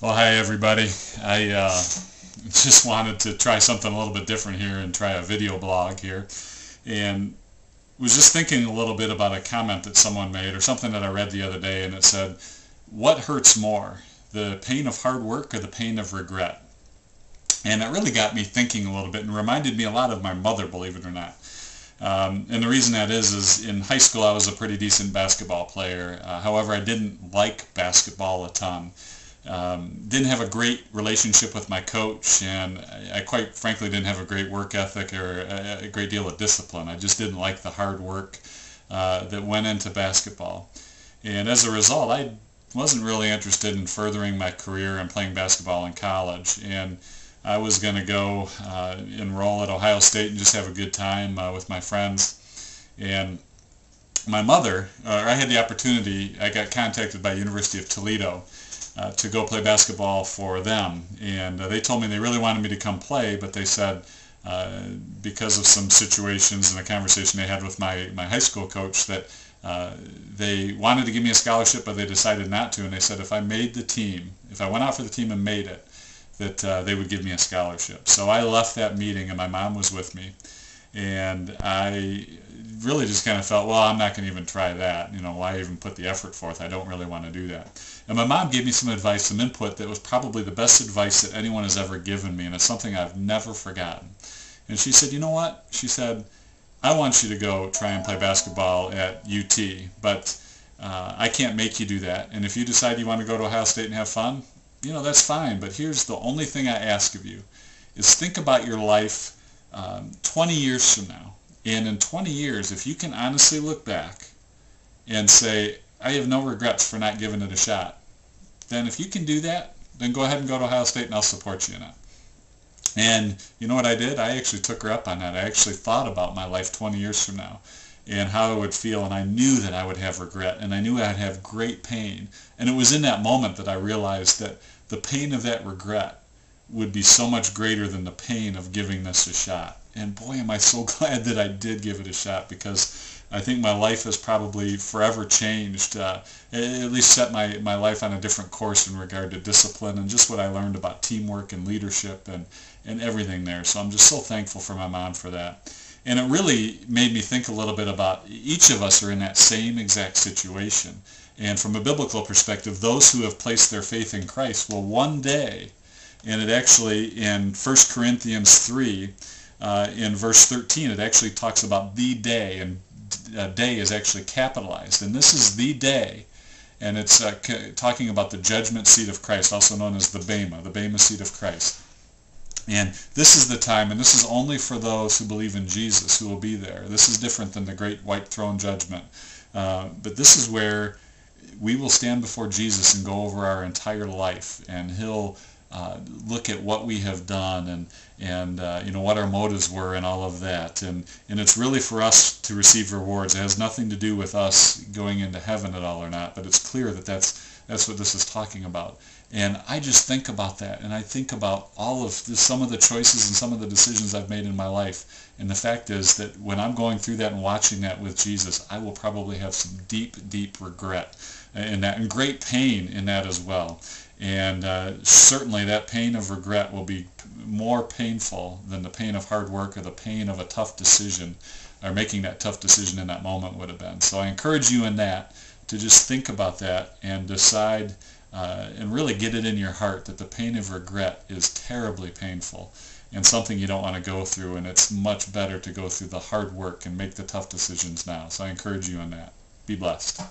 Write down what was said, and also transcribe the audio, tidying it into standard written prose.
Well, hi everybody. I just wanted to try something a little bit different here and try a video blog here, and was just thinking a little bit about a comment that someone made or something that I read the other day, and it said, what hurts more, the pain of hard work or the pain of regret? And it really got me thinking a little bit and reminded me a lot of my mother, believe it or not. And the reason that is in high school I was a pretty decent basketball player. However, I didn't like basketball a ton. Didn't have a great relationship with my coach, and I quite frankly didn't have a great work ethic or a great deal of discipline. I just didn't like the hard work that went into basketball. And as a result, I wasn't really interested in furthering my career and playing basketball in college. And I was going to go enroll at Ohio State and just have a good time with my friends. And my mother, I had the opportunity, I got contacted by University of Toledo to go play basketball for them, and they told me they really wanted me to come play, but they said because of some situations and a conversation they had with my high school coach that they wanted to give me a scholarship, but they decided not to, and they said if I made the team, if I went out for the team and made it, that they would give me a scholarship. So I left that meeting, and my mom was with me, and I really just kind of felt, well, I'm not going to even try that. You know, why even put the effort forth? I don't really want to do that. And my mom gave me some advice, some input that was probably the best advice that anyone has ever given me, and it's something I've never forgotten. And she said, you know what? She said, I want you to go try and play basketball at UT, but I can't make you do that. And if you decide you want to go to Ohio State and have fun, you know, that's fine. But here's the only thing I ask of you is think about your life 20 years from now. And in 20 years, if you can honestly look back and say, I have no regrets for not giving it a shot, then if you can do that, then go ahead and go to Ohio State and I'll support you in it. And you know what I did? I actually took her up on that. I actually thought about my life 20 years from now and how I would feel, and I knew that I would have regret, and I knew I'd have great pain. And it was in that moment that I realized that the pain of that regret would be so much greater than the pain of giving this a shot. And boy, am I so glad that I did give it a shot, because I think my life has probably forever changed, at least set my life on a different course in regard to discipline and just what I learned about teamwork and leadership and everything there. So I'm just so thankful for my mom for that. And it really made me think a little bit about each of us are in that same exact situation. And from a biblical perspective, those who have placed their faith in Christ will one day, and it actually in 1 Corinthians 3, in verse 13, it actually talks about the day, and day is actually capitalized. And this is the day, and it's talking about the judgment seat of Christ, also known as the Bema seat of Christ. And this is the time, and this is only for those who believe in Jesus who will be there. This is different than the great white throne judgment. But this is where we will stand before Jesus and go over our entire life, and he'll look at what we have done and you know, what our motives were and all of that. And it's really for us to receive rewards. It has nothing to do with us going into heaven at all or not, but it's clear that that's what this is talking about. And I just think about that, and I think about all of some of the choices and some of the decisions I've made in my life. And the fact is that when I'm going through that and watching that with Jesus, I will probably have some deep, deep regret in that, and great pain in that as well. And certainly that pain of regret will be more painful than the pain of hard work or the pain of a tough decision, or making that tough decision in that moment would have been. So I encourage you in that to just think about that and decide and really get it in your heart that the pain of regret is terribly painful and something you don't want to go through, and it's much better to go through the hard work and make the tough decisions now. So I encourage you in that. Be blessed.